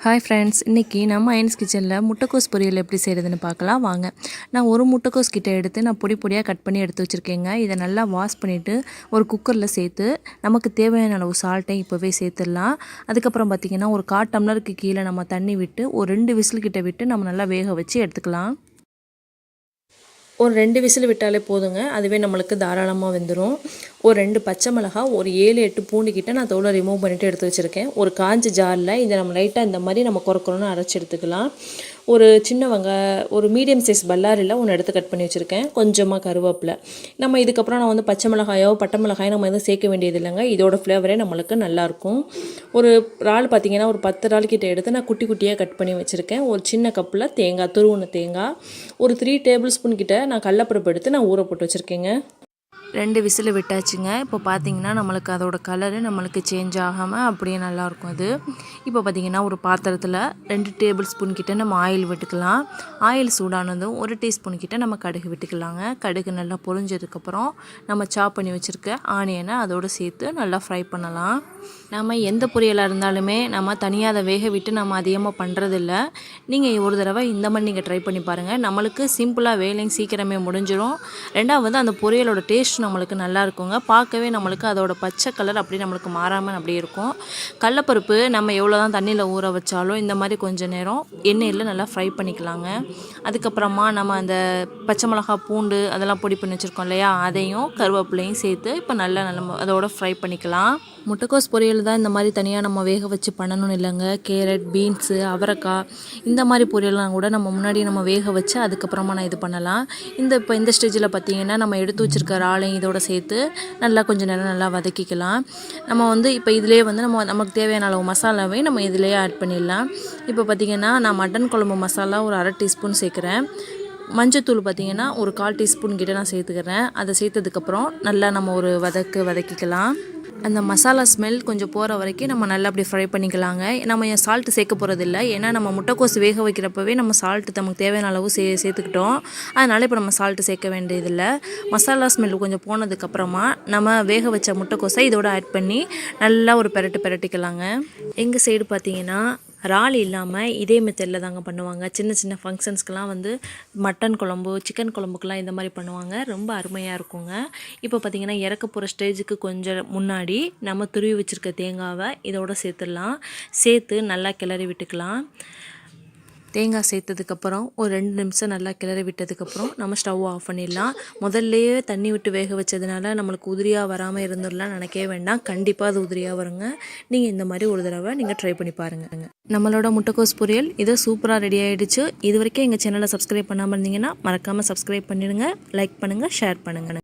Hi friends, இன்றைக்கி நம்ம ions கிச்சனில் முட்டைக்கோஸ் பொரியல் எப்படி செய்கிறதுன்னு பார்க்கலாம் வாங்க. நான் ஒரு முட்டைக்கோஸ் கிட்ட எடுத்து நான் பொடி பொடியாக கட் பண்ணி எடுத்து வச்சுருக்கேங்க. இதை நல்லா வாஷ் பண்ணிவிட்டு ஒரு குக்கரில் சேர்த்து நமக்கு தேவையான அளவு சால்ட்டை இப்போவே சேர்த்துடலாம். அதுக்கப்புறம் பார்த்திங்கன்னா ஒரு 1/4 டம்ளருக்கு கீழே நம்ம தண்ணி விட்டு ஒரு 2 விசில் கிட்ட விட்டு நம்ம நல்லா வேக வச்சு எடுத்துக்கலாம். ஒரு 2 விசில் விட்டாலே போதுங்க, அதுவே நம்மளுக்கு தாராளமாக வெந்துடும். ஒரு 2 பச்சை மிளகாய், ஒரு 7-8 பூண்டு கிட்ட நான் தோலை ரிமூவ் பண்ணிவிட்டு எடுத்து வச்சுருக்கேன். ஒரு காஞ்ச ஜாரில் இதை நம்ம லைட்டாக இந்த மாதிரி நம்ம குறக்குறோன்னு அரைச்சி எடுத்துக்கலாம். ஒரு சின்ன ஒரு மீடியம் சைஸ் பல்லாரியில் ஒன்று எடுத்து கட் பண்ணி வச்சுருக்கேன். கொஞ்சமாக கருவேப்பிலை. நம்ம இதுக்கப்புறம் நான் வந்து பச்சை மிளகாயோ பட்டை மிளகாயோ நம்ம எதுவும் சேர்க்க வேண்டியது இல்லைங்க. இதோட ஃப்ளேவரே நம்மளுக்கு நல்லாயிருக்கும். ஒரு இறால் பார்த்திங்கன்னா ஒரு 10 இறால் கிட்ட எடுத்து நான் குட்டி குட்டியாக கட் பண்ணி வச்சுருக்கேன். ஒரு சின்ன கப்பில் தேங்காய், துருவின தேங்காய், ஒரு 3 டேபிள் ஸ்பூன் கிட்ட நான் கடலப்பருப்பு எடுத்து நான் ஊற போட்டு வச்சுருக்கேங்க. 2 விசில் விட்டாச்சுங்க. இப்போ பார்த்திங்கன்னா நம்மளுக்கு அதோட கலரு நம்மளுக்கு சேஞ்ச் ஆகாமல் அப்படியே நல்லாயிருக்கும் அது. இப்போ பார்த்திங்கன்னா ஒரு பாத்திரத்தில் 2 டேபிள் ஸ்பூன் கிட்ட நம்ம ஆயில் விட்டுக்கலாம். ஆயில் சூடானதும் 1 டீஸ்பூன் கிட்ட நம்ம கடுகு விட்டுக்கலாங்க. கடுகு நல்லா பொரிஞ்சதுக்கப்புறம் நம்ம சாப் பண்ணி வச்சுருக்க ஆனியனை அதோடு சேர்த்து நல்லா ஃப்ரை பண்ணலாம். நம்ம எந்த பொரியலாக இருந்தாலுமே நம்ம தனியாக அதை வேக விட்டு நம்ம அதிகமாக பண்ணுறதில்ல. நீங்கள் ஒரு தடவை இந்த மாதிரி நீங்கள் ட்ரை பண்ணி பாருங்கள். நம்மளுக்கு சிம்பிளாக வேலையும் சீக்கிரமே முடிஞ்சிடும். ரெண்டாவது அந்த பொரியலோட டேஸ்ட் நம்மளுக்கு நல்லா இருக்குங்க. பார்க்கவே நம்மளுக்கு அதோட பச்சை கலர் அப்படியே நம்மளுக்கு மாறாமல் அப்படியே இருக்கும். கடலப்பருப்பு நம்ம எவ்வளோ தான் தண்ணியில் ஊற வச்சாலும் இந்த மாதிரி கொஞ்சம் நேரம் எண்ணெயில் நல்லா ஃப்ரை பண்ணிக்கலாங்க. அதுக்கப்புறமா நம்ம அந்த பச்சை மிளகா, பூண்டு அதெல்லாம் பொடி பண்ணி வச்சுருக்கோம் இல்லையா, அதையும் கருவேப்பிலையும் சேர்த்து இப்போ நல்லா அதோட ஃப்ரை பண்ணிக்கலாம். முட்டைக்கோஸ் பொரியல் தான் இந்த மாதிரி தனியாக நம்ம வேக வச்சு பண்ணணும்னு இல்லைங்க. கேரட், பீன்ஸு, அவரைக்காய் இந்த மாதிரி பொரியல்லாம் கூட நம்ம முன்னாடி நம்ம வேக வச்சு அதுக்கப்புறமா நான் இது பண்ணலாம். இப்போ இந்த ஸ்டேஜில் பார்த்திங்கன்னா நம்ம எடுத்து வச்சுருக்க இறாலையும் இதோட சேர்த்து நல்லா கொஞ்சம் நேரம் நல்லா வதக்கிக்கலாம். நம்ம இப்போ இதிலே நமக்கு தேவையான அளவு மசாலாவே நம்ம இதிலே ஆட் பண்ணிடலாம். இப்போ பார்த்திங்கன்னா நான் மட்டன் குழம்பு மசாலா ஒரு 1/2 டீஸ்பூன் சேர்க்குறேன். மஞ்சத்தூள் பார்த்திங்கன்னா ஒரு 1/4 டீஸ்பூன் கிட்ட நான் சேர்த்துக்கிறேன். அதை சேர்த்ததுக்கப்புறம் நல்லா நம்ம ஒரு வதக்கிக்கலாம். அந்த மசாலா ஸ்மெல் கொஞ்சம் போகிற வரைக்கும் நம்ம நல்லா அப்படி ஃப்ரை பண்ணிக்கலாங்க. நம்ம சால்ட்டு சேர்க்க போகிறதில்ல. ஏன்னா நம்ம முட்டைக்கோஸ் வேக வைக்கிறப்பவே நம்ம சால்ட்டு நமக்கு தேவையான அளவு சேர்த்துக்கிட்டோம். அதனால் இப்போ நம்ம சால்ட்டு சேர்க்க வேண்டியதில்லை. மசாலா ஸ்மெல் கொஞ்சம் போனதுக்கப்புறமா நம்ம வேக வச்ச முட்டைக்கோஸை இதோட ஆட் பண்ணி நல்லா ஒரு பெரட்டிக்கலாங்க. எங்கள் சைடு பார்த்திங்கன்னா இறால் இல்லாமல் இதே மெத்தடில் தாங்க பண்ணுவாங்க. சின்ன சின்ன ஃபங்க்ஷன்ஸ்க்கெலாம் மட்டன் குழம்பு, சிக்கன் குழம்புக்கெலாம் இந்த மாதிரி பண்ணுவாங்க. ரொம்ப அருமையாக இருக்குங்க. இப்போ பார்த்திங்கன்னா இறக்க போகிற ஸ்டேஜுக்கு கொஞ்சம் முன்னாடி நம்ம துருவி வச்சுருக்க தேங்காவை இதோட சேர்த்துடலாம். சேர்த்து நல்லா கிளறி விட்டுக்கலாம். தேங்காய் சேர்த்ததுக்கப்புறம் ஒரு 2 நிமிஷம் நல்லா கிளறி விட்டதுக்கப்புறம் நம்ம ஸ்டவ் ஆஃப் பண்ணிடலாம். முதல்லையே தண்ணி விட்டு வேக வச்சதுனால நம்மளுக்கு உதிரியாக வராமல் இருந்துடலாம் நினைக்கவே வேண்டாம். கண்டிப்பாக அது உதிரியாக வருங்க. நீங்கள் இந்த மாதிரி ஒரு தடவை நீங்கள் ட்ரை பண்ணி பாருங்கள். நம்மளோட முட்டைக்கோஸ் பொரியல் இது சூப்பராக ரெடி ஆகிடுச்சு. இது வரைக்கும் எங்கள் சேனலை சப்ஸ்கிரைப் பண்ணாமல் இருந்தீங்கன்னா மறக்காமல் சப்ஸ்கிரைப் பண்ணிடுங்க. லைக் பண்ணுங்கள், ஷேர் பண்ணுங்கள்.